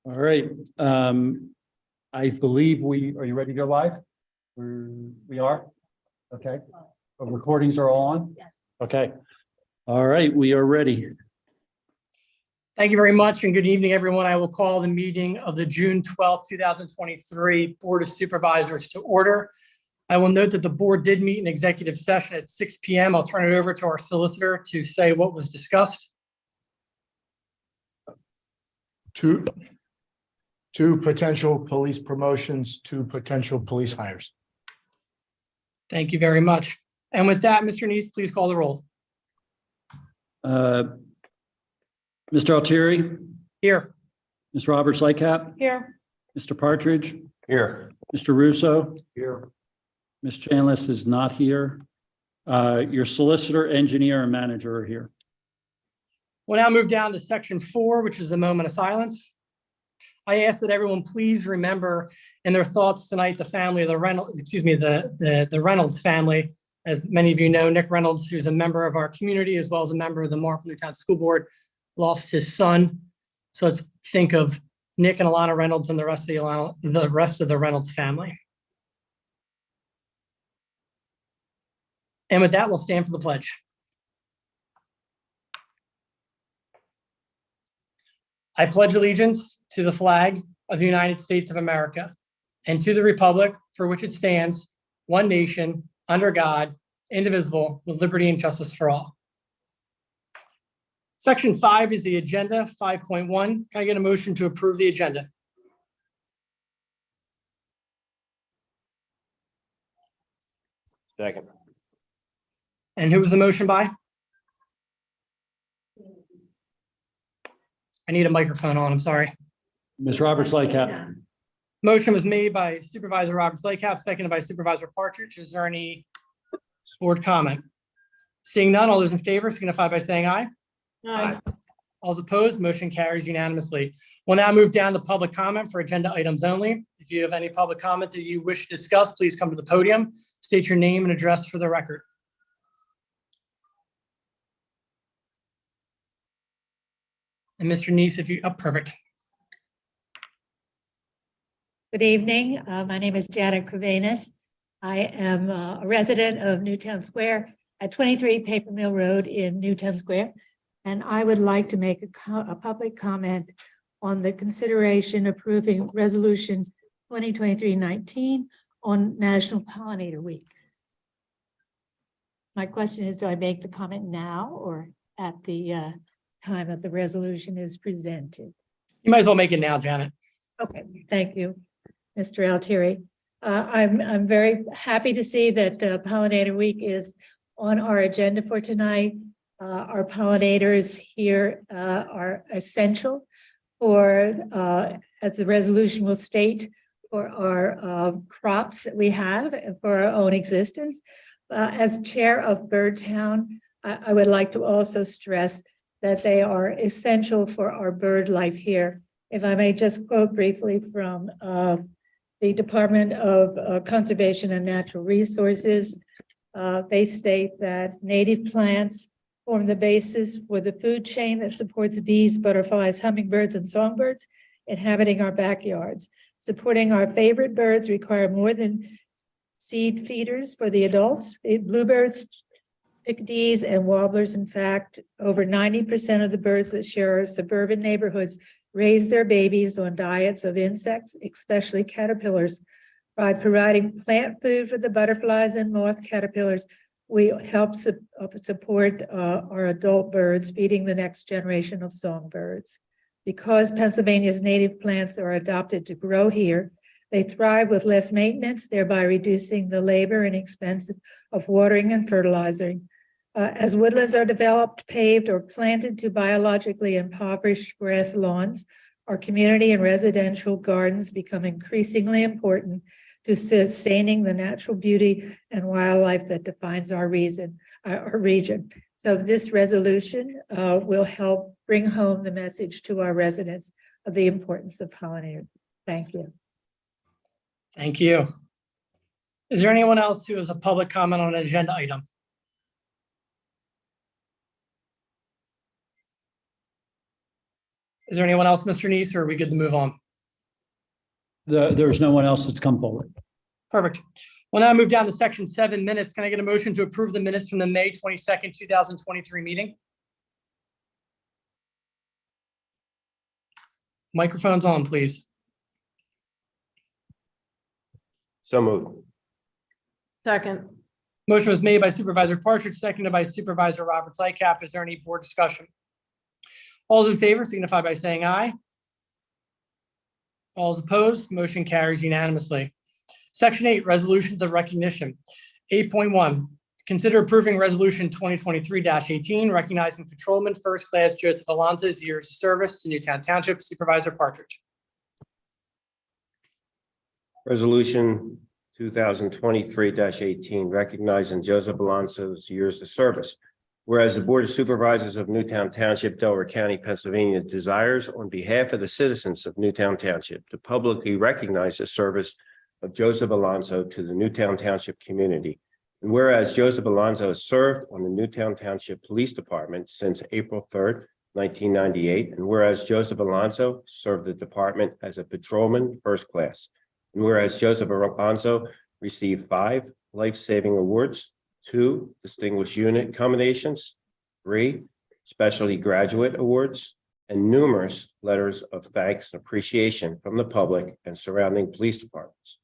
All right. I believe are you ready to go live? We are? Okay. The recordings are all on? Yes. Okay. All right, we are ready. Thank you very much and good evening, everyone. I will call the meeting of the June 12th, 2023 Board of Supervisors to order. I will note that the board did meet in executive session at 6 p.m. I'll turn it over to our solicitor to say what was discussed. Two potential police promotions, 2 potential police hires. Thank you very much. And with that, Mr. Nease, please call the roll. Mr. Altieri, Here. Ms. Roberts Lightcap, Here. Mr. Partridge, Here. Mr. Russo, Here. Ms. Chanlis is not here. Your solicitor, engineer, and manager are here. We'll now move down to section 4, which is a moment of silence. I ask that everyone please remember in their thoughts tonight the family of the Reynolds family. As many of you know, Nick Reynolds, who's a member of our community as well as a member of the Marple Newtown School Board, lost his son. So let's think of Nick and Alana Reynolds and the rest of the Reynolds family. And with that, we'll stand for the pledge. I pledge allegiance to the flag of the United States of America and to the republic for which it stands, one nation, under God, indivisible, with liberty and justice for all. Section 5 is the agenda, 5.1. Can I get a motion to approve the agenda? Second. And who was the motion by? I need a microphone on, I'm sorry. Ms. Roberts Lightcap. Motion was made by Supervisor Roberts Lightcap, seconded by Supervisor Partridge. Is there any board comment? Seeing none, all those in favor signify by saying aye. Aye. All those opposed, motion carries unanimously. We'll now move down to public comment for agenda items only. If you have any public comment that you wish to discuss, please come to the podium, state your name and address for the record. And Mr. Nease, if you, oh, perfect. Good evening. My name is Janet Cravanis. I am a resident of Newtown Square at 23 Paper Mill Road in Newtown Square. And I would like to make a public comment on the consideration approving resolution 2023-19 on National Pollinator Week. My question is, do I make the comment now or at the time that the resolution is presented? You might as well make it now, Janet. Okay, thank you, Mr. Altieri. I'm very happy to see that Pollinator Week is on our agenda for tonight. Our pollinators here are essential for, as the resolution will state, for our crops that we have and for our own existence. As chair of Bird Town, I would like to also stress that they are essential for our bird life here. If I may just quote briefly from the Department of Conservation and Natural Resources. They state that native plants form the basis for the food chain that supports bees, butterflies, hummingbirds, and songbirds inhabiting our backyards. Supporting our favorite birds require more than seed feeders for the adults. Bluebirds, chickadees, and warblers, in fact, over 90% of the birds that share our suburban neighborhoods raise their babies on diets of insects, especially caterpillars. By providing plant food for the butterflies and moth caterpillars, we help support our adult birds, feeding the next generation of songbirds. Because Pennsylvania's native plants are adopted to grow here, they thrive with less maintenance, thereby reducing the labor and expense of watering and fertilizing. As woodlands are developed, paved, or planted to biologically impoverished grass lawns, our community and residential gardens become increasingly important to sustaining the natural beauty and wildlife that defines our region. So this resolution will help bring home the message to our residents of the importance of pollinators. Thank you. Thank you. Is there anyone else who has a public comment on an agenda item? Is there anyone else, Mr. Neese, or are we good to move on? There's no one else that's come forward. Perfect. We'll now move down to section 7 minutes. Can I get a motion to approve the minutes from the May 22nd, 2023 meeting? Microphones on, please. So moved. Second. Motion was made by Supervisor Partridge, seconded by Supervisor Roberts Lycap. Is there any board discussion? All those in favor signify by saying aye. All those opposed, motion carries unanimously. Section 8, resolutions of recognition. 8.1, consider approving resolution 2023-18, recognizing Patrolman First Class Joseph Alonso's years of service to Newtown Township. Supervisor Partridge. Resolution 2023-18, recognizing Joseph Alonso's years of service. Whereas the Board of Supervisors of Newtown Township, Delaware County, Pennsylvania desires on behalf of the citizens of Newtown Township to publicly recognize the service of Joseph Alonso to the Newtown Township community. And whereas Joseph Alonso has served on the Newtown Township Police Department since April 3rd, 1998, and whereas Joseph Alonso served the department as a patrolman first class. And whereas Joseph Alonso received 5 life-saving awards, 2 distinguished unit commendations, 3 specialty graduate awards, and numerous letters of thanks and appreciation from the public and surrounding police departments.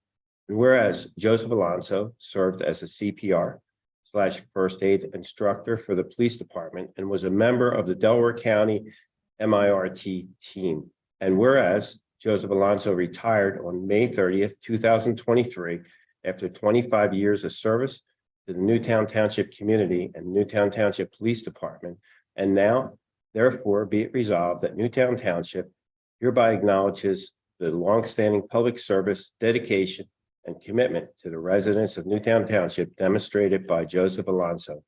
And whereas Joseph Alonso served as a CPR/first aid instructor for the police department and was a member of the Delaware County MIRT team. And whereas Joseph Alonso retired on May 30th, 2023, after 25 years of service to the Newtown Township community and Newtown Township Police Department. And now, therefore, be it resolved that Newtown Township hereby acknowledges the longstanding public service, dedication, and commitment to the residents of Newtown Township demonstrated by Joseph Alonso.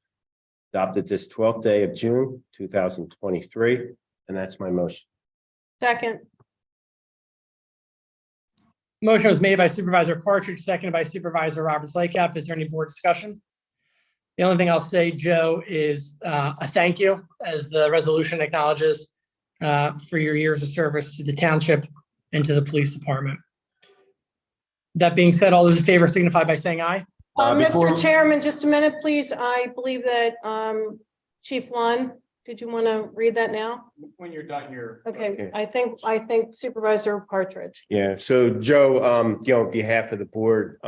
Adopted this 12th day of June, 2023, and that's my motion. Second. Motion was made by Supervisor Partridge, seconded by Supervisor Roberts Lycap. Is there any board discussion? The only thing I'll say, Joe, is a thank you, as the resolution acknowledges, for your years of service to the township and to the police department. That being said, all those in favor signify by saying aye. Before- Mr. Chairman, just a minute, please. I believe that Chief One, did you want to read that now? When you're done here. Okay, I think Supervisor Partridge. Yeah, so Joe, on behalf of the board,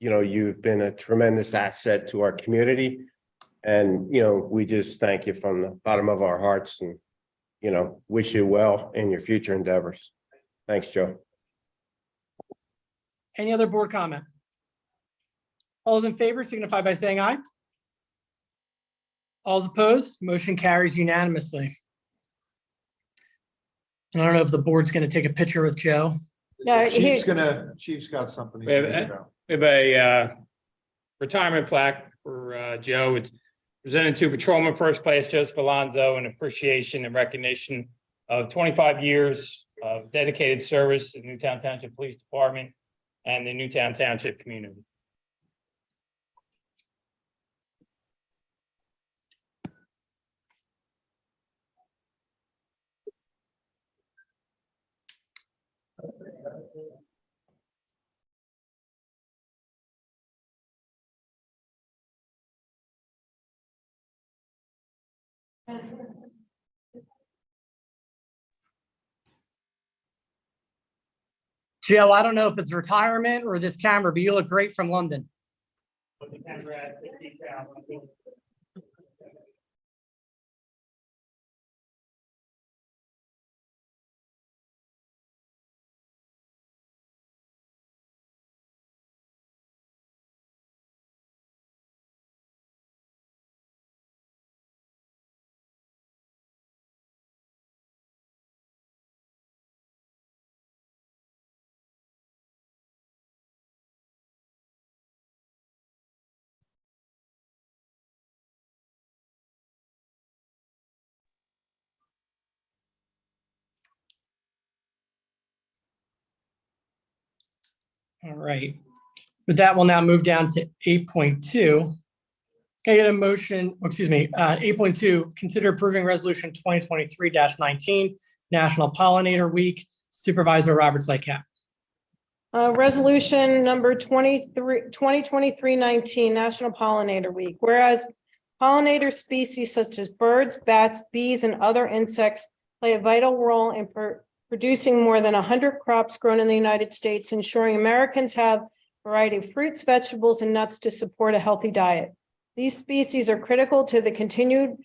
you've been a tremendous asset to our community. And, we just thank you from the bottom of our hearts and, wish you well in your future endeavors. Thanks, Joe. Any other board comment? All those in favor signify by saying aye. All those opposed, motion carries unanimously. And I don't know if the board's going to take a picture with Joe. Yeah, Chief's got something. he's gonna give out. We have a retirement plaque for Joe. It's presented to Patrolman First Class Joseph Alonso in appreciation and recognition of 25 years of dedicated service to the Newtown Township Police Department and the Newtown Township community. Joe, I don't know if it's retirement or this camera, but you look great from London. All right. With that, we'll now move down to 8.2. Can I get a motion, 8.2, consider approving resolution 2023-19, National Pollinator Week. Supervisor Roberts Lycap. Resolution number 2023-19, National Pollinator Week. Whereas pollinator species such as birds, bats, bees, and other insects play a vital role in producing more than 100 crops grown in the United States, ensuring Americans have a variety of fruits, vegetables, and nuts to support a healthy diet. These species are critical to the continued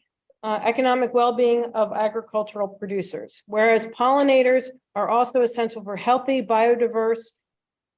economic well-being of agricultural producers, whereas pollinators are also essential for healthy, biodiverse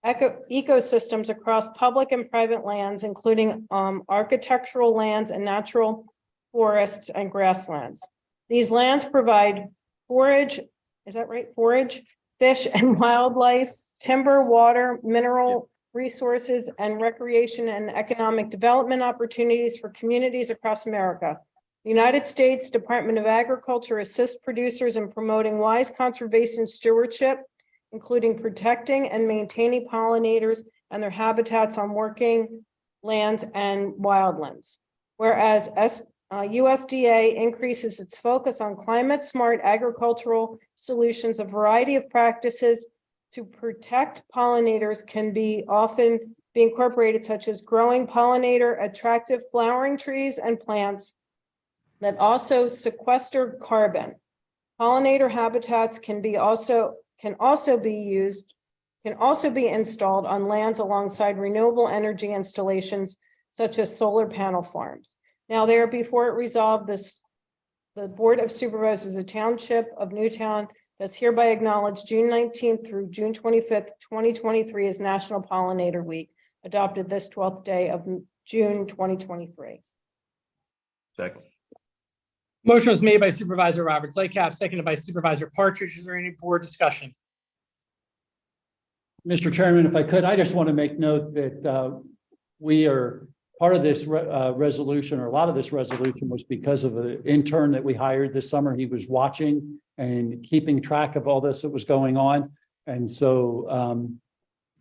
ecosystems across public and private lands, including architectural lands and natural forests and grasslands. These lands provide forage, is that right? Forage, fish and wildlife, timber, water, mineral resources, and recreation and economic development opportunities for communities across America. The United States Department of Agriculture assists producers in promoting wise conservation stewardship, including protecting and maintaining pollinators and their habitats on working lands and wildlands. Whereas USDA increases its focus on climate-smart agricultural solutions, a variety of practices to protect pollinators can often be incorporated, such as growing pollinator attractive flowering trees and plants that also sequester carbon. Pollinator habitats can also be installed on lands alongside renewable energy installations such as solar panel farms. Now, there before it resolved this, the Board of Supervisors of the Township of Newtown does hereby acknowledge June 19th through June 25th, 2023 as National Pollinator Week, adopted this 12th day of June 2023. Second. Motion was made by Supervisor Roberts Lycap, seconded by Supervisor Partridge. Is there any board discussion? Mr. Chairman, if I could, I just want to make note that we are part of this resolution, or a lot of this resolution was because of an intern that we hired this summer. He was watching and keeping track of all this that was going on. And so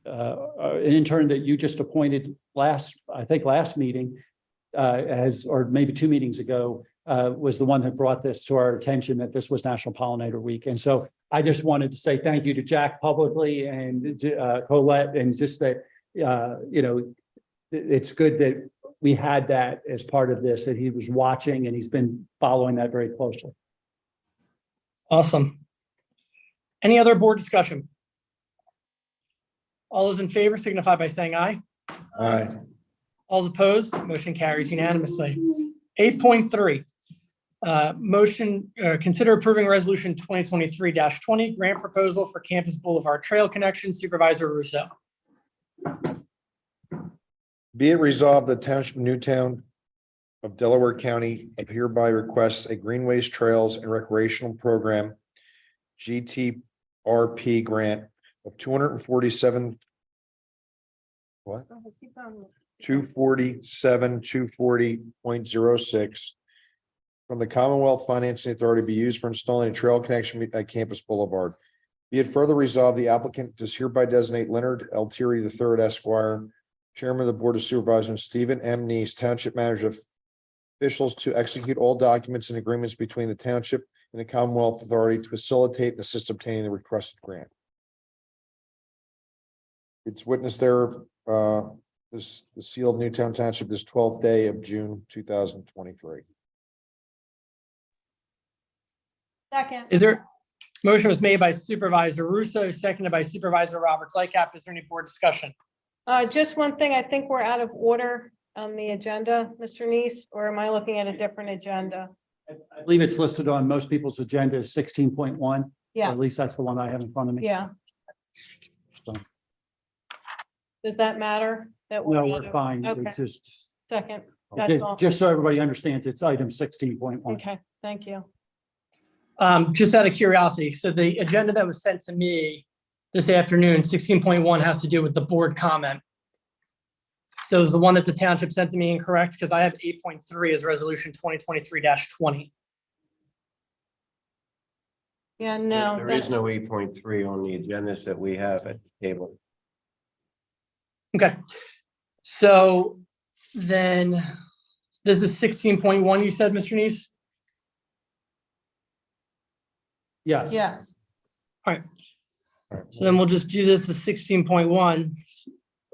an intern that you just appointed last meeting or maybe 2 meetings ago, was the one that brought this to our attention, that this was National Pollinator Week. And so I just wanted to say thank you to Jack publicly and Colette, and just that, it's good that we had that as part of this, that he was watching and he's been following that very closely. Awesome. Any other board discussion? All those in favor signify by saying aye. Aye. All those opposed, motion carries unanimously. 8.3, motion, consider approving resolution 2023-20, grant proposal for Campus Boulevard Trail Connection. Supervisor Russo. Be it resolved, the Township of Newtown of Delaware County hereby requests a Greenways Trails and Recreational Program GTRP grant of 240.06 from the Commonwealth Financing Authority to be used for installing a trail connection at Campus Boulevard. Be it further resolved, the applicant does hereby designate Leonard Altieri III Esquire, Chairman of the Board of Supervisors, and Stephen M. Nease, Township Manager, officials to execute all documents and agreements between the Township and the Commonwealth Authority to facilitate and assist obtaining the requested grant. It's witnessed there, the seal of Newtown Township, this 12th day of June 2023. Second. Is there, motion was made by Supervisor Russo, seconded by Supervisor Roberts Lycap. Is there any board discussion? Just one thing, I think we're out of order on the agenda, Mr. Neese, or am I looking at a different agenda? I believe it's listed on most people's agenda as 16.1. Yeah. At least that's the one I have in front of me. Yeah. So, Does that matter? That no, out we're of- fine. Okay. It's just, Second. That's all. just so everybody understands, it's item 16.1. Okay, thank you. Just out of curiosity, so the agenda that was sent to me this afternoon, 16.1, has to do with the board comment. So is the one that the township sent to me incorrect? Because I have 8.3 as resolution 2023-20. Yeah, no. There is no 8.3 on the agendas that we have at the table. Okay, so then this is 16.1, you said, Mr. Neese? Yes. Yes. So then we'll just do this as 16.1.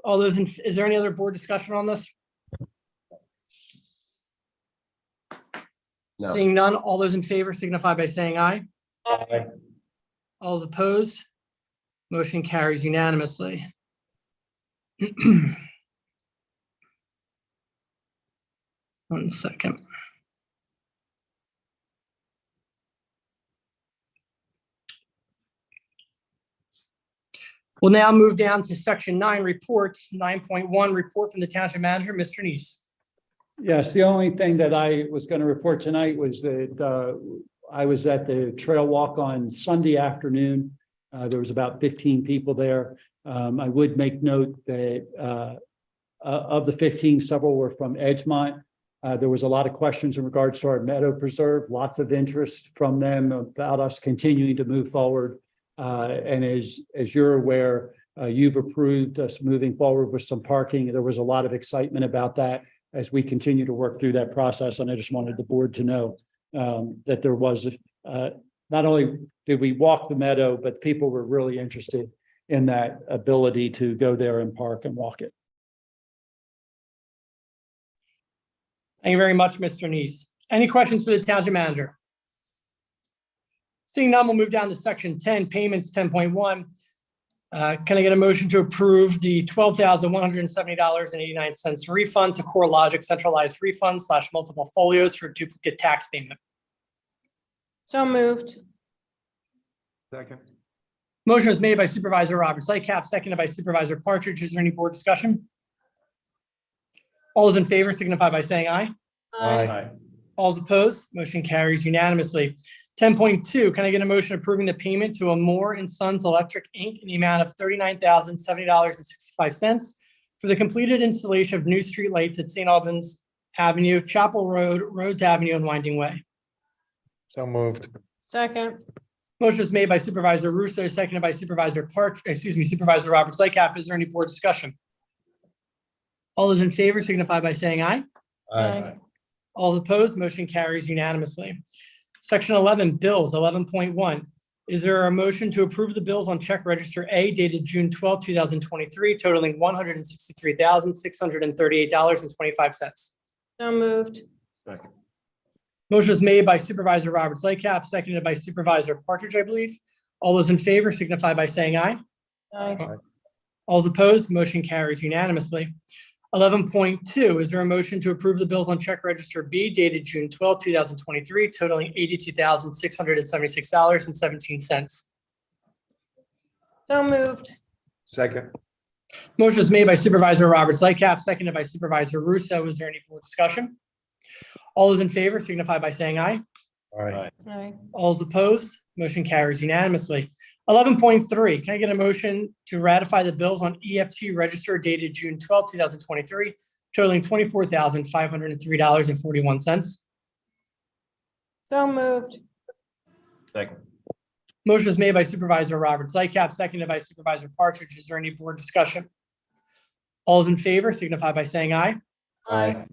All those in, is there any other board discussion on this? No. Seeing none, all those in favor signify by saying aye. Aye. All those opposed? Motion carries unanimously. One second. We'll now move down to section 9 reports, 9.1 report from the Township Manager, Mr. Neese. Yes, the only thing that I was going to report tonight was that I was at the trail walk on Sunday afternoon. There was about 15 people there. I would make note that of the 15, several were from Edgemont. There was a lot of questions in regards to our Meadow Preserve, lots of interest from them about us continuing to move forward. And as you're aware, you've approved us moving forward with some parking. There was a lot of excitement about that as we continue to work through that process. And I just wanted the board to know that there was, not only did we walk the meadow, but people were really interested in that ability to go there and park and walk it. Thank you very much, Mr. Neese. Any questions for the Township Manager? Seeing none, we'll move down to section 10, payments 10.1. Can I get a motion to approve the $12,170.89 refund to CoreLogic centralized refund / multiple folios for duplicate tax payment? So moved. Second. Motion was made by Supervisor Roberts Lightcap, seconded by Supervisor Partridge. Is there any board discussion? All those in favor signify by saying aye. All those opposed, motion carries unanimously. 10.2, can I get a motion approving the payment to Amore and Sons Electric Inc. in the amount of $39,070.65 for the completed installation of new street lights at St. Albans Avenue, Chapel Road, Rhodes Avenue, and Winding Way? So moved. Second. Motion was made by Supervisor Russo, seconded by Supervisor Supervisor Roberts Lightcap. Is there any board discussion? All those in favor signify by saying aye. Aye. All opposed, motion carries unanimously. Section 11, bills, 11.1. Is there a motion to approve the bills on check register A dated June 12, 2023, totaling $163,638.25? So moved. Second. Motion was made by Supervisor Roberts Lightcap, seconded by Supervisor Partridge, I believe. All those in favor signify by saying aye. Aye. All opposed, motion carries unanimously. 11.2, is there a motion to approve the bills on check register B dated June 12, 2023, totaling $82,676.17? So moved. Second. Motion was made by Supervisor Roberts Lightcap, seconded by Supervisor Russo. Is there any board discussion? All those in favor signify by saying aye. Aye. Aye. All those opposed, motion carries unanimously. 11.3, can I get a motion to ratify the bills on EFT register dated June 12, 2023, totaling $24,503.41? So moved. Second. Motion is made by Supervisor Roberts Lightcap, seconded by Supervisor Partridge. Is there any board discussion? All those in favor signify by saying aye. Aye.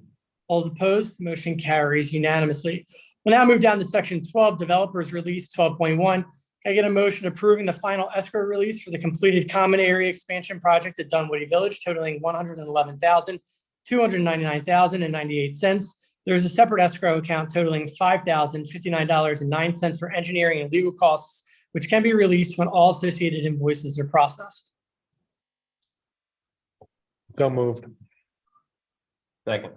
All those opposed, motion carries unanimously. We'll now move down to section 12, developers release 12.1. Can I get a motion approving the final escrow release for the completed common area expansion project at Dunwoody Village totaling $111,299.98. There's a separate escrow account totaling $5,059.09 for engineering and legal costs, which can be released when all associated invoices are processed. So moved. Second.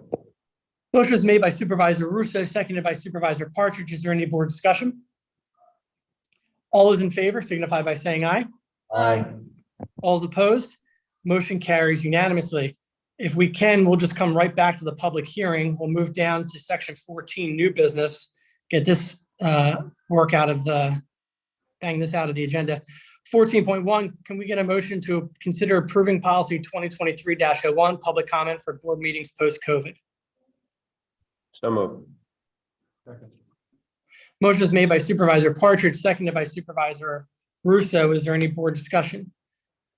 Motion was made by Supervisor Russo, seconded by Supervisor Partridge. Is there any board discussion? All those in favor signify by saying aye. Aye. All those opposed, motion carries unanimously. If we can, we'll just come right back to the public hearing. We'll move down to section 14, new business, get this work out of the, bang this out of the agenda. 14.1, can we get a motion to consider approving policy 2023-01, public comment for board meetings post-COVID? So moved. Motion is made by Supervisor Partridge, seconded by Supervisor Russo. Is there any board discussion?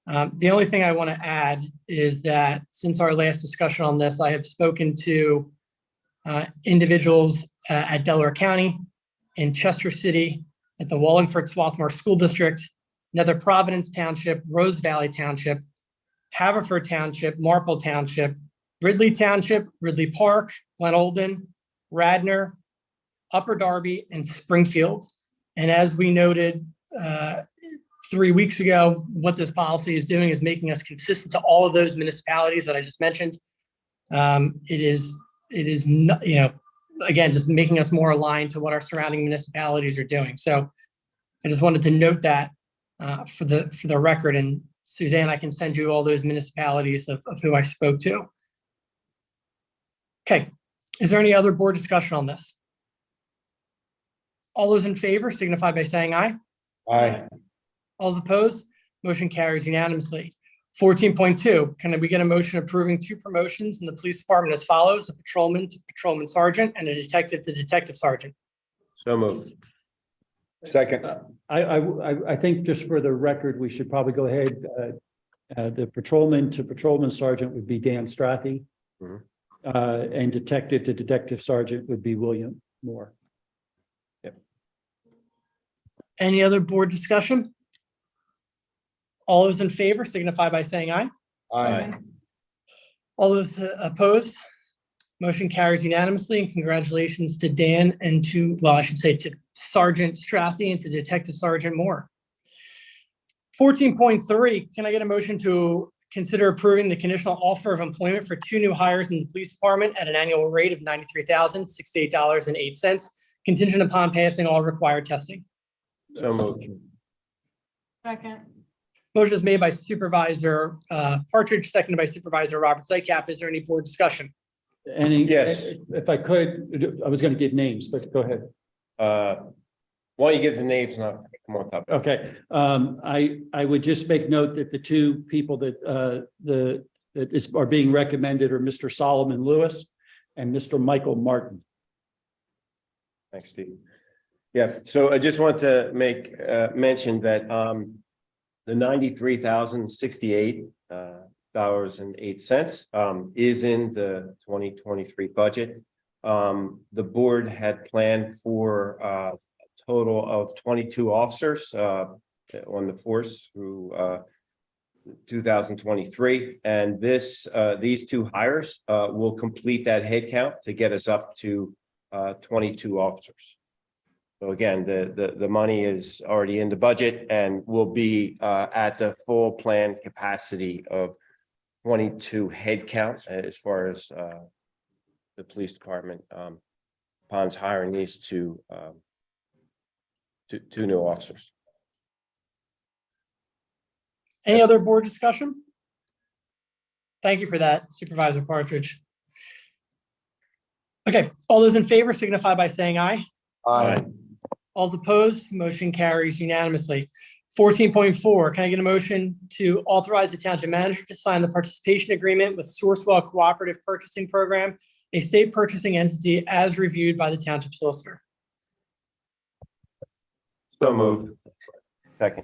The only thing I want to add is that since our last discussion on this, I have spoken to individuals at Delaware County, in Chester City, at the Wallingford Swarthmore School District, Nether Providence Township, Rose Valley Township, Haverford Township, Marple Township, Ridley Township, Ridley Park, Glen Olden, Radnor, Upper Darby, and Springfield. And as we noted 3 weeks ago, what this policy is doing is making us consistent to all of those municipalities that I just mentioned. It is not, again, just making us more aligned to what our surrounding municipalities are doing. So I just wanted to note that for the record. And Suzanne, I can send you all those municipalities of who I spoke to. Okay, is there any other board discussion on this? All those in favor signify by saying aye. Aye. All those opposed, motion carries unanimously. 14.2, can we get a motion approving 2 promotions in the police department as follows: a patrolman to patrolman sergeant and a detective to detective sergeant? So moved. Second. I think just for the record, we should probably go ahead. The patrolman to patrolman sergeant would be Dan Strathy. Mhm. And detective to detective sergeant would be William Moore. Any other board discussion? All those in favor signify by saying aye. Aye. All those opposed, motion carries unanimously, and congratulations to Dan and to, well, I should say to Sergeant Strathy and to Detective Sergeant Moore. 14.3, can I get a motion to consider approving the conditional offer of employment for 2 new hires in the police department at an annual rate of $93,068.08, contingent upon passing all required testing? So moved. Second. Motion is made by Supervisor Partridge, seconded by Supervisor Robert Sightcap. Is there any board discussion? Yes. If I could, I was going to give names, but go ahead. Why don't you give the names and I'll come on top? Okay, I would just make note that the 2 people that are being recommended are Mr. Solomon Lewis and Mr. Michael Martin. Thanks, Steve. Yeah, so I just want to make mention that the $93,068 $8 is in the 2023 budget. The board had planned for a total of 22 officers on the force through 2023, and these 2 hires will complete that head count to get us up to 22 officers. So again, the money is already in the budget and will be at the full planned capacity of 22 head count as far as the police department upon hiring these 2 new officers. Any other board discussion? Thank you for that, Supervisor Partridge. Okay, all those in favor signify by saying aye. Aye. All those opposed, motion carries unanimously. 14.4, can I get a motion to authorize the township manager to sign the participation agreement with Sourcewell Cooperative Purchasing Program, a state purchasing entity as reviewed by the township solicitor? So moved. Second.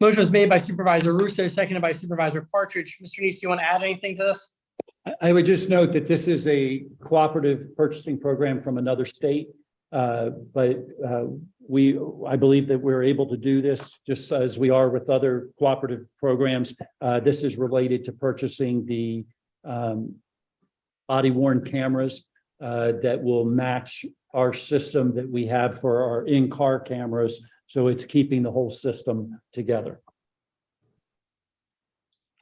Motion was made by Supervisor Russo, seconded by Supervisor Partridge. Mr. Neese, do you want to add anything to this? I would just note that this is a cooperative purchasing program from another state. But I believe that we're able to do this just as we are with other cooperative programs. This is related to purchasing the body worn cameras that will match our system that we have for our in-car cameras. So it's keeping the whole system together.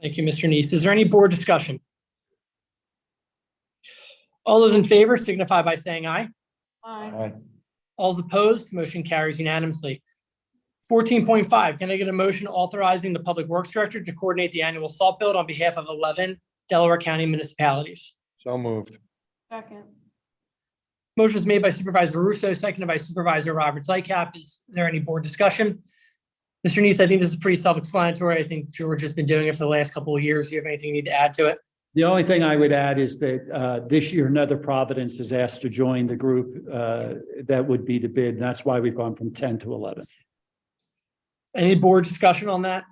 Thank you, Mr. Neese. Is there any board discussion? All those in favor signify by saying aye. Aye. All those opposed, motion carries unanimously. 14.5, can I get a motion authorizing the Public Works Director to coordinate the annual salt build on behalf of 11 Delaware County municipalities? So moved. Second. Motion is made by Supervisor Russo, seconded by Supervisor Robert Sightcap. Is there any board discussion? Mr. Neese, I think this is pretty self-explanatory. I think George has been doing it for the last couple of years. Do you have anything you need to add to it? The only thing I would add is that this year, Nether Providence is asked to join the group that would be the bid. And that's why we've gone from 10 to 11. Any board discussion on that?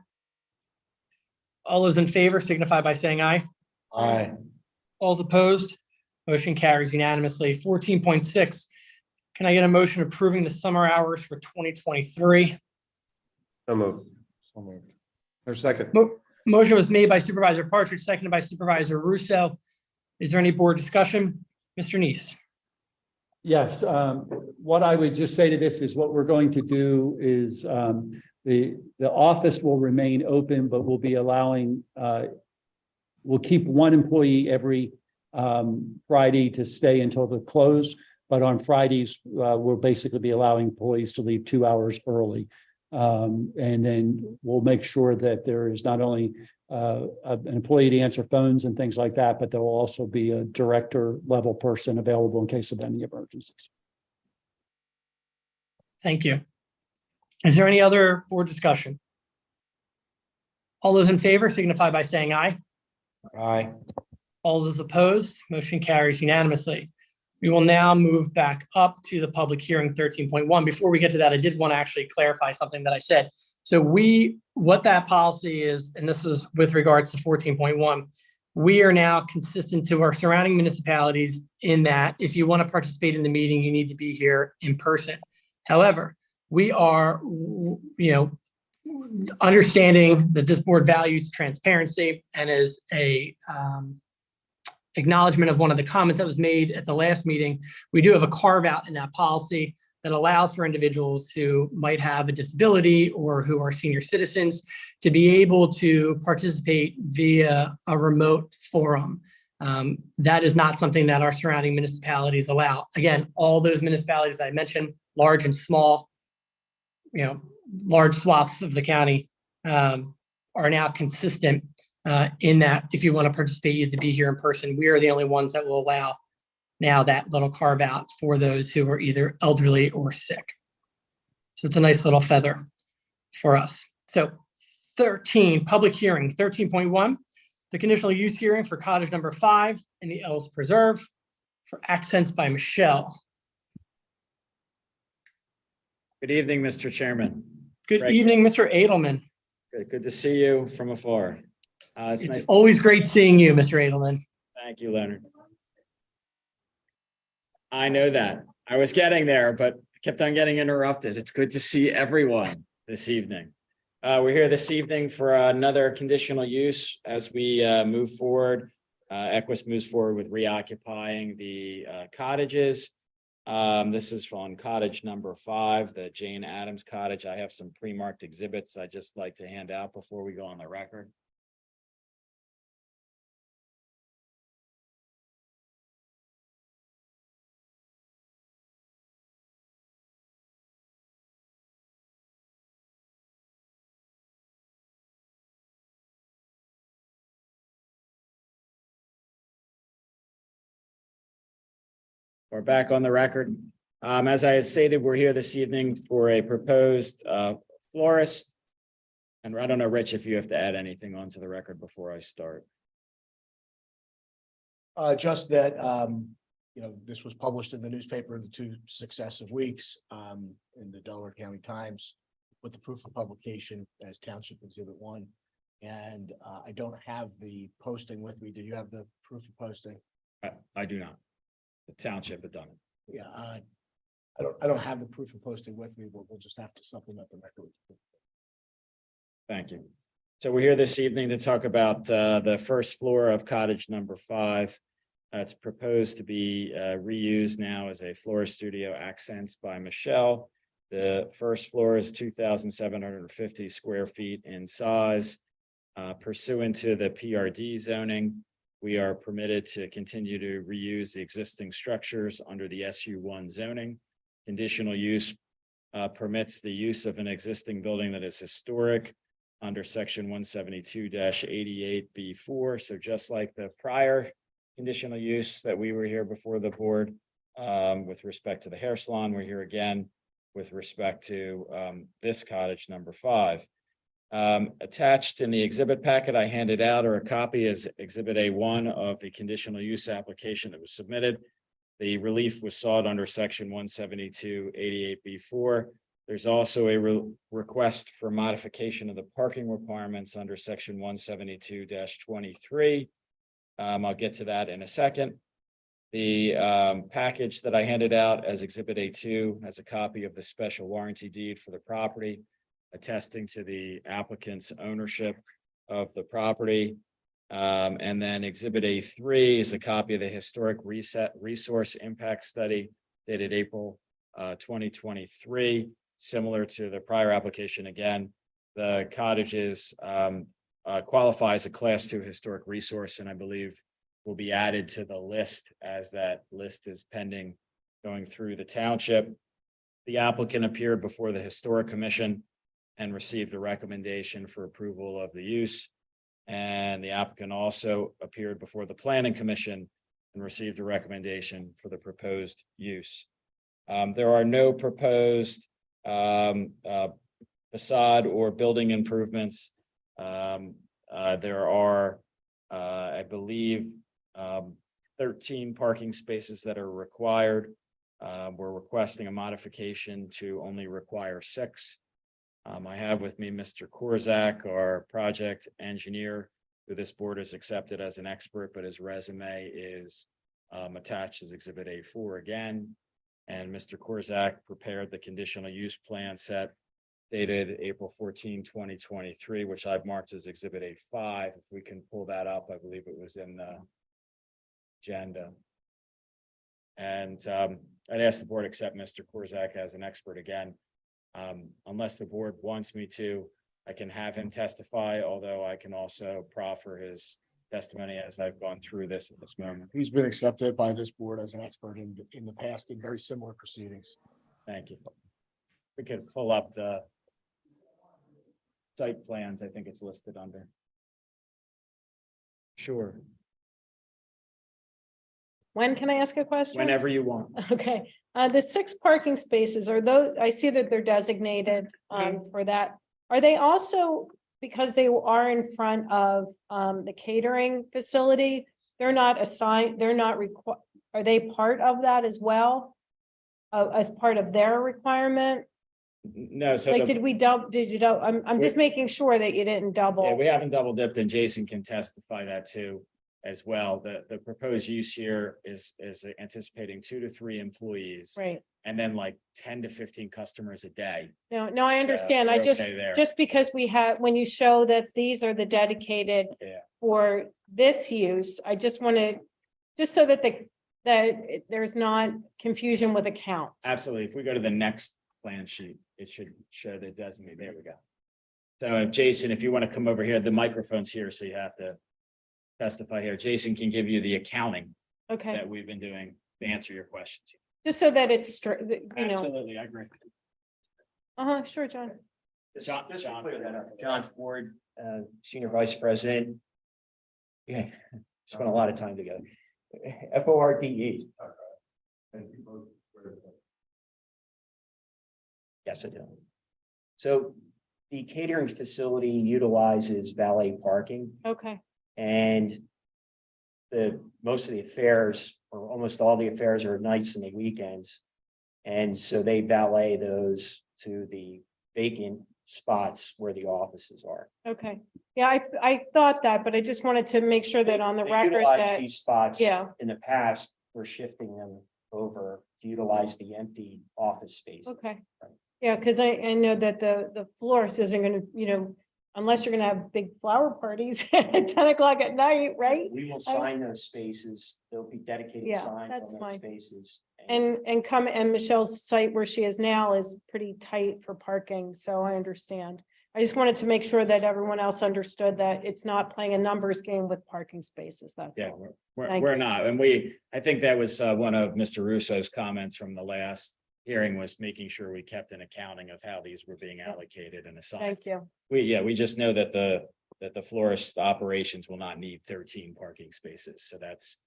All those in favor signify by saying aye. Aye. All those opposed, motion carries unanimously. 14.6, Can I get a motion approving the summer hours for 2023? So moved. So moved. There's a second. Motion was made by Supervisor Partridge, seconded by Supervisor Russo. Is there any board discussion? Mr. Neese? Yes, what I would just say to this is what we're going to do is the office will remain open, but we'll be allowing we'll keep one employee every Friday to stay until the close. But on Fridays, we'll basically be allowing employees to leave 2 hours early. And then we'll make sure that there is not only an employee to answer phones and things like that, but there will also be a director level person available in case of any emergencies. Thank you. Is there any other board discussion? All those in favor signify by saying aye. Aye. All those opposed, motion carries unanimously. We will now move back up to the public hearing 13.1. Before we get to that, I did want to actually clarify something that I said. So what that policy is, and this is with regards to 14.1, we are now consistent to our surrounding municipalities in that if you want to participate in the meeting, you need to be here in person. However, we are, understanding that this board values transparency and is a acknowledgement of one of the comments that was made at the last meeting. We do have a carve out in that policy that allows for individuals who might have a disability or who are senior citizens to be able to participate via a remote forum. That is not something that our surrounding municipalities allow. Again, all those municipalities I mentioned, large and small, large swaths of the county are now consistent in that if you want to participate, you have to be here in person. We are the only ones that will allow now that little carve out for those who are either elderly or sick. So it's a nice little feather for us. So 13, public hearing, 13.1, the conditional use hearing for cottage number 5 in the Meadow Preserve for accents by Michelle. Good evening, Mr. Chairman. Good Right. evening, Mr. Edelman. Good to see you from afar. It's It's nice. always great seeing you, Mr. Edelman. Thank you, Leonard. I know that. I was getting there, but kept on getting interrupted. It's good to see everyone this evening. We're here this evening for another conditional use as we move forward. Equus moves forward with reoccupying the cottages. This is on cottage number 5, the Jane Addams cottage. I have some pre-marked exhibits I'd just like to hand out before we go on the record. We're back on the record. As I had stated, we're here this evening for a proposed florist. And I don't know, Rich, if you have to add anything onto the record before I start. Just that, this was published in the newspaper in the 2 successive weeks, in the Delaware County Times with the proof of publication as Township Exhibit 1. And I don't have the posting with me. Do you have the proof of posting? I do not. The township had done it. Yeah, I don't have the proof of posting with me, but we'll just have to supplement the record. Thank you. So we're here this evening to talk about the first floor of cottage number 5. It's proposed to be reused now as a florist studio, Accents by Michelle. The first floor is 2,750 square feet in size. Pursuant to the PRD zoning, we are permitted to continue to reuse the existing structures under the SU1 zoning. Conditional use permits the use of an existing building that is historic under section 172-88B4. So just like the prior conditional use that we were here before the board with respect to the hair salon, we're here again with respect to this cottage number 5. Attached in the exhibit packet I handed out, or a copy, is exhibit A1 of the conditional use application that was submitted. The relief was sought under section 172-88B4. There's also a request for modification of the parking requirements under section 172-23. I'll get to that in a second. The package that I handed out as Exhibit A2 has a copy of the special warranty deed for the property, attesting to the applicant's ownership of the property. And then Exhibit A3 is a copy of the historic resource impact study dated April 2023. Similar to the prior application, again, the cottages qualify as a Class 2 historic resource, and I believe will be added to the list as that list is pending going through the township. The applicant appeared before the Historic Commission and received a recommendation for approval of the use. And the applicant also appeared before the Planning Commission and received a recommendation for the proposed use. There are no proposed facade or building improvements. There are, I believe, 13 parking spaces that are required. We're requesting a modification to only require 6. I have with me Mr. Korzak, our project engineer, who this board has accepted as an expert, but his resume is attached as Exhibit A4 again. And Mr. Korzak prepared the conditional use plan set dated April 14, 2023, which I've marked as Exhibit A5. If we can pull that up, I believe it was in the agenda. And I'd ask the board accept Mr. Korzak as an expert again. Unless the board wants me to, I can have him testify, although I can also proffer his testimony as I've gone through this at this moment. He's been accepted by this board as an expert in the past in very similar proceedings. Thank you. We could pull up the site plans. I think it's listed under. Sure, When can I ask a question? whenever you want. Okay, the 6 parking spaces are those, I see that they're designated for that. Are they also, because they are in front of the catering facility, they're not assigned, they're not required, are they part of that as well? As part of their requirement? No, so Like, the- did you double? I'm just making sure that you didn't yeah, double. we haven't double dipped, and Jason can testify that too as well. The proposed use here is anticipating 2 to 3 employees, Right. and then like 10 to 15 customers a day. No, I So understand. we're I just, okay there. just because we have, when you show that these are the dedicated Yeah. for this use, I just wanted, just so that there's not confusion with accounts. Absolutely. If we go to the next plan sheet, it should show the designate. There we go. So Jason, if you want to come over here, the microphone's here, so you have to testify here. Jason can give you the accounting Okay, that we've been doing to answer your questions. just so that it's, you know, Absolutely, I agree. sure, John. John Ford, Senior Vice President. Yeah, spent a lot of time together. FORDE. Yes, I do. So the catering facility utilizes valet parking, Okay, and most of the affairs, or almost all the affairs, are nights and the weekends. And so they valet those to the vacant spots where the offices are. okay. Yeah, I thought that, but I just wanted to make sure that on the They record utilized that, these spots. yeah. In the past, we're shifting them over to utilize the empty office space. Okay. Yeah, because I know that the florist isn't gonna, unless you're gonna have big flower parties at 10 o'clock at night, right? We will sign those spaces. There'll be dedicated Yeah, signs that's on those fine. spaces. And Michelle's site where she is now is pretty tight for parking, so I understand. I just wanted to make sure that everyone else understood that it's not playing a numbers game with parking spaces, that's Yeah, all. we're Thank we're not. And I think that was one of Mr. Russo's comments from the last hearing, was making sure we kept an accounting of how these were being allocated and assigned. Thank you. We just know that the florist operations will not need 13 parking spaces. So that's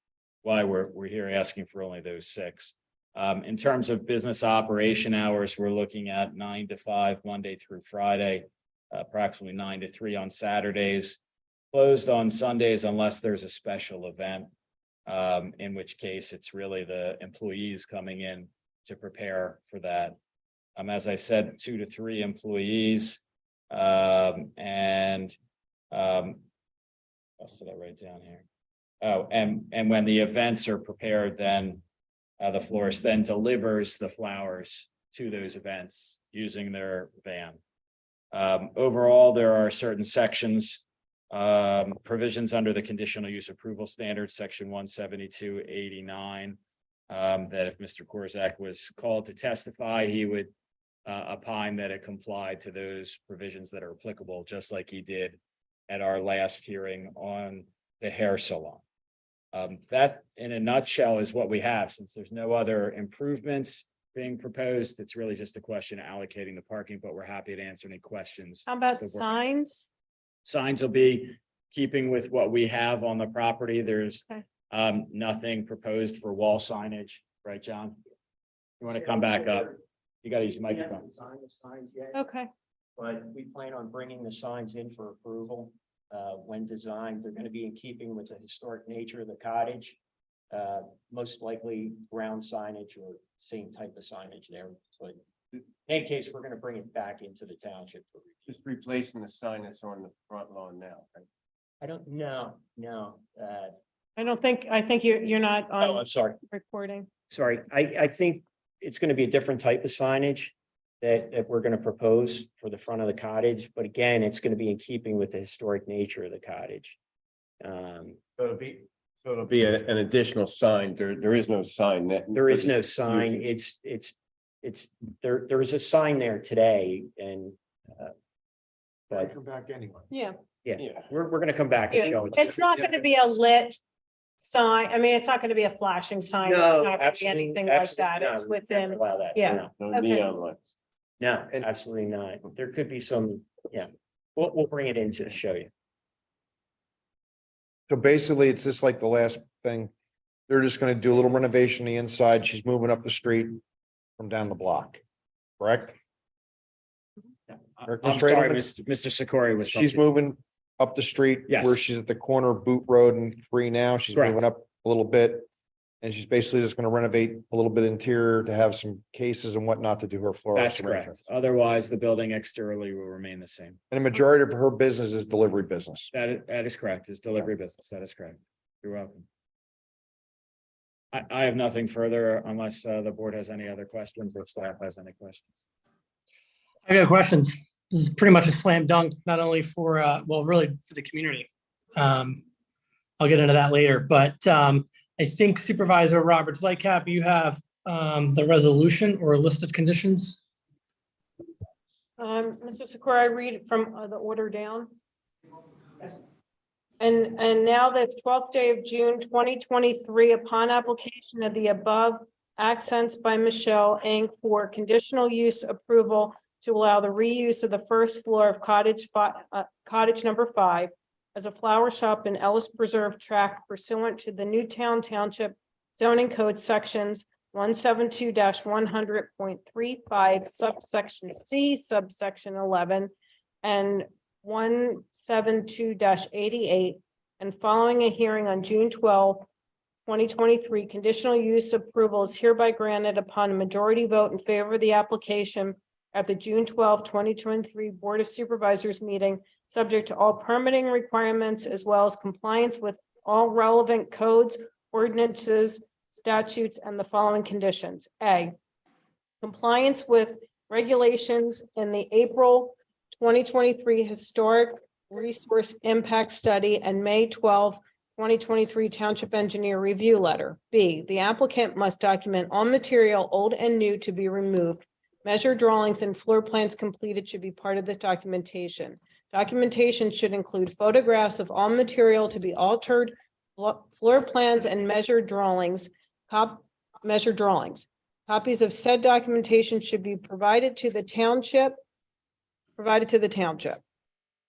why we're here asking for only those 6. In terms of business operation hours, we're looking at 9 to 5, Monday through Friday, approximately 9 to 3 on Saturdays, closed on Sundays unless there's a special event, in which case it's really the employees coming in to prepare for that. As I said, 2 to 3 employees, and what else did I write down here? Oh, and when the events are prepared, then the florist then delivers the flowers to those events using their van. Overall, there are certain sections, provisions under the conditional use approval standards, section 172-89. That if Mr. Korzak was called to testify, he would opine that it complied to those provisions that are applicable, just like he did at our last hearing on the hair salon. That in a nutshell is what we have. Since there's no other improvements being proposed, it's really just a question of allocating the parking, but we're happy to answer any questions. How about The board- signs? Signs will be keeping with what we have on the property. There's Okay. nothing proposed for wall signage, right, John? You want to come back up? You got to use the microphone. Design the signs yet, Okay, but we plan on bringing the signs in for approval. When designed, they're going to be in keeping with the historic nature of the cottage. Most likely ground signage or same type of signage there, but in any case, we're going to bring it back into the township. For review. Just replacing the sign that's on the front lawn now. Right? I don't know, no, I think you're not oh, on I'm sorry. recording. Sorry, I think it's gonna be a different type of signage that we're gonna propose for the front of the cottage, but again, it's gonna be in keeping with the historic nature of the cottage. So it'll be an additional sign. There is no sign that. There is no sign, there is a sign there today and but Come back anyway. Yeah, yeah, Yeah. we're gonna come back and show it. it's not going to be a lit sign. I mean, it's not going to be a flashing sign. It's No, not gonna be absolutely, anything like that. absolutely not. It's We can't within, allow that. yeah. No Okay. neon lights. No, absolutely not. There could be some, yeah, we'll bring it in to show you. So basically, it's just like the last thing. They're just gonna do a little renovation on the inside. She's moving up the street from down the block. Correct? I'm Ms. sorry, Raderman? Mr. Sikori was. She's moving up the street. Yes. Where she's at the corner of Boot Road and 3 now. She's Correct. moving up a little bit. And she's basically just gonna renovate a little bit interior to have some cases and whatnot to do her floral. That's arrangements. correct. Otherwise, the building exteriorly will remain the same. And the majority of her business is delivery business. That is correct. It's delivery business. That is correct. You're welcome. I have nothing further unless the board has any other questions or staff has any questions. I got questions. This is pretty much a slam dunk, not only for, well, really for the community. I'll get into that later, but I think Supervisor Roberts Lightcap, you have the resolution or a list of conditions. Mr. Sikora, I read from the order down. And now that's 12th day of June, 2023, upon application of the above accents by Michelle Inc. for conditional use approval to allow the reuse of the first floor of cottage number 5 as a flower shop in Ellis Preserve tract pursuant to the Newtown Township zoning code sections 172-100.35 subsection C subsection 11 and 172-88 and following a hearing on June 12, 2023, conditional use approval is hereby granted upon a majority vote in favor of the application at the June 12, 2023 Board of Supervisors meeting, subject to all permitting requirements as well as compliance with all relevant codes, ordinances, statutes, and the following conditions. A, compliance with regulations in the April 2023 Historic Resource Impact Study and May 12, 2023 Township Engineer Review Letter. B, the applicant must document all material, old and new, to be removed. Measure drawings and floor plans completed should be part of this documentation. Documentation should include photographs of all material to be altered, floor plans and measured drawings. Copies of said documentation should be provided to the township.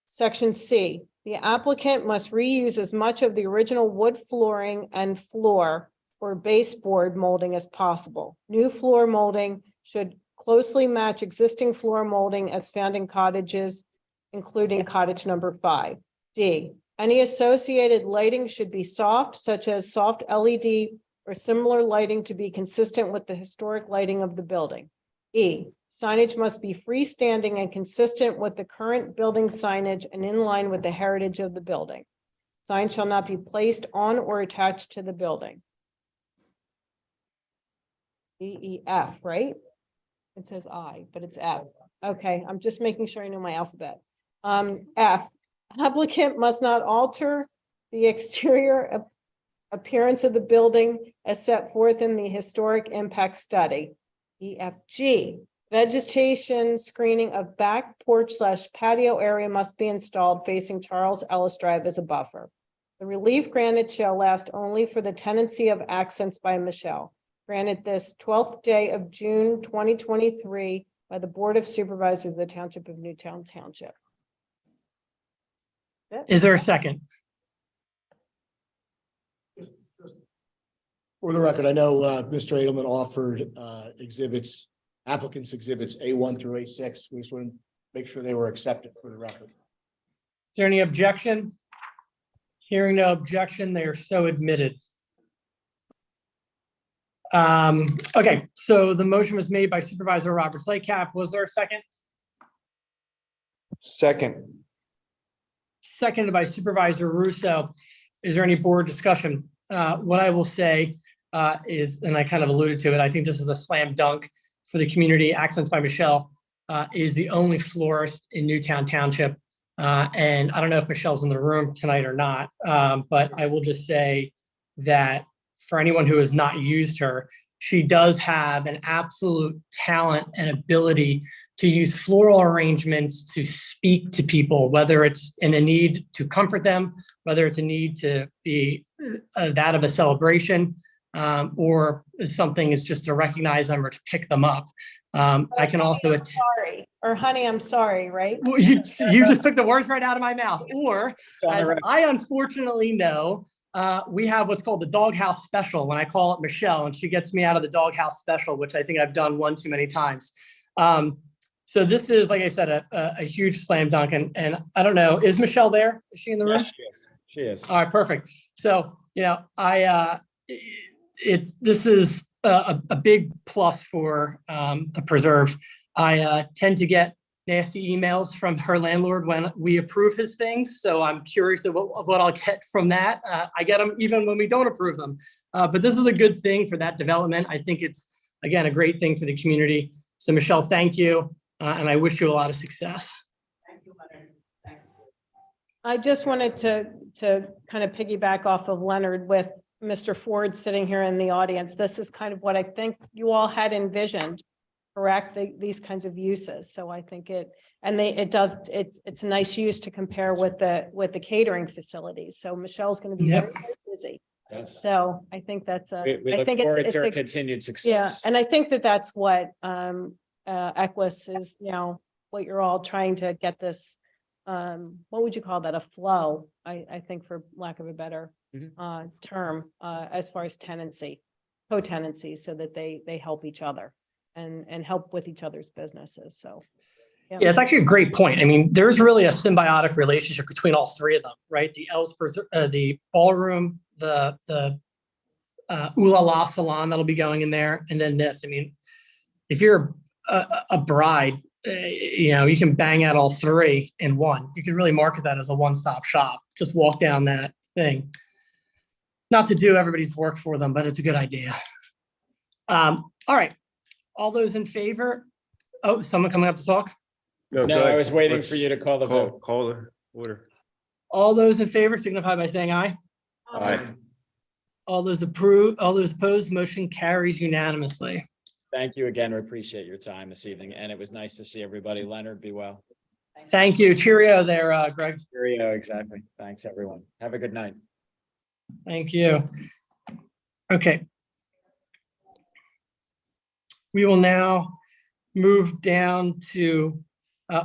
Section C, the applicant must reuse as much of the original wood flooring and floor or baseboard molding as possible. New floor molding should closely match existing floor molding as found in cottages, including cottage number 5. D, any associated lighting should be soft, such as soft LED or similar lighting to be consistent with the historic lighting of the building. E, signage must be freestanding and consistent with the current building signage and in line with the heritage of the building. Signs shall not be placed on or attached to the building. DEF, right? It says I, but it's F. Okay, I'm just making sure I know my alphabet. F, applicant must not alter the exterior appearance of the building as set forth in the historic impact study. EFG, vegetation screening of back porch / patio area must be installed facing Charles Ellis Drive as a buffer. The relief granted shall last only for the tenancy of Accents by Michelle. Granted this 12th day of June 2023 by the Board of Supervisors of the Township of Newtown Township. Is there a second? For the record, I know Mr. Edelman offered exhibits, applicants exhibits A1 through A6. We just want to make sure they were accepted for the record. Is there any objection? Hearing no objection, they are so admitted. Okay, so the motion was made by Supervisor Roberts Lightcap. Was there a second? Second. Seconded by Supervisor Russo. Is there any board discussion? What I will say is, and I kind of alluded to it, I think this is a slam dunk for the community. Accents by Michelle is the only florist in Newtown Township. And I don't know if Michelle's in the room tonight or not, but I will just say that for anyone who has not used her, she does have an absolute talent and ability to use floral arrangements to speak to people, whether it's in a need to comfort them, whether it's a need to be that of a celebration, or something is just to recognize them or to pick them up. I can also. Sorry, or honey, I'm sorry, right? Well, you just took the words right out of my mouth. Or, as I unfortunately know, we have what's called the doghouse special when I call it Michelle, and she gets me out of the doghouse special, which I think I've done one too many times. So this is, like I said, a huge slam dunk. And I don't know, is Michelle there? Is she in the room? Yes, she is. She is. All right, perfect. So, you know, this is a big plus for the preserve. I tend to get nasty emails from her landlord when we approve his things. So I'm curious of what I'll get from that. I get them even when we don't approve them. But this is a good thing for that development. I think it's, again, a great thing for the community. So Michelle, thank you. And I wish you a lot of success. Thank you, Leonard. Thank you. I just wanted to kind of piggyback off of Leonard with Mr. Ford sitting here in the audience. This is kind of what I think you all had envisioned, correct? These kinds of uses. So I think it's a nice use to compare with the catering facilities. So Michelle's going to be very, very busy. Yes. So I think that's We look forward to her continued success. yeah, and I think that's what Equus is, what you're all trying to get this, what would you call that? A flow, I think, for lack of a better term, as far as co-tenancy, so that they help each other and help with each other's businesses. So. Yeah, it's actually a great point. I mean, there's really a symbiotic relationship between all three of them, right? The ballroom, the Ooh La La salon that'll be going in there, and then this. I mean, if you're a bride, you can bang out all three in one. You can really market that as a one-stop shop. Just walk down that thing. Not to do everybody's work for them, but it's a good idea. All right, all those in favor? Oh, someone coming up to talk? No, I was waiting for you to call the vote. Call the order. All those in favor signify by saying aye. Aye. All those opposed, motion carries unanimously. Thank you again. We appreciate your time this evening, and it was nice to see everybody. Leonard, be well. Thank you. Cheerio there, Greg. Cheerio, exactly. Thanks, everyone. Have a good night. Thank you. Okay. We will now move down to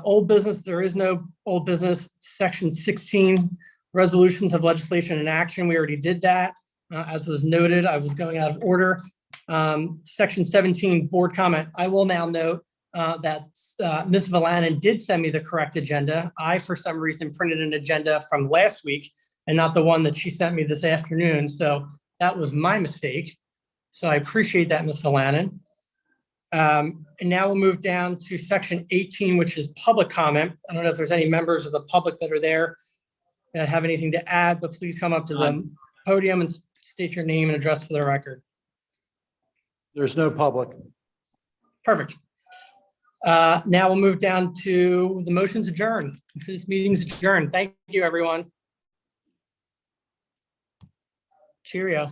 old business. There is no old business. Section 16, resolutions of legislation in action. We already did that. As was noted, I was going out of order. Section 17, board comment. I will now note that Ms. Valanen did send me the correct agenda. I, for some reason, printed an agenda from last week and not the one that she sent me this afternoon. So that was my mistake. So I appreciate that, Ms. Valanen. And now we'll move down to section 18, which is public comment. I don't know if there's any members of the public that are there that have anything to add, but please come up to the podium and state your name and address for the record. There's no public. Perfect. Now we'll move down to the motions adjourned. This meeting's adjourned. Thank you, everyone. Cheerio.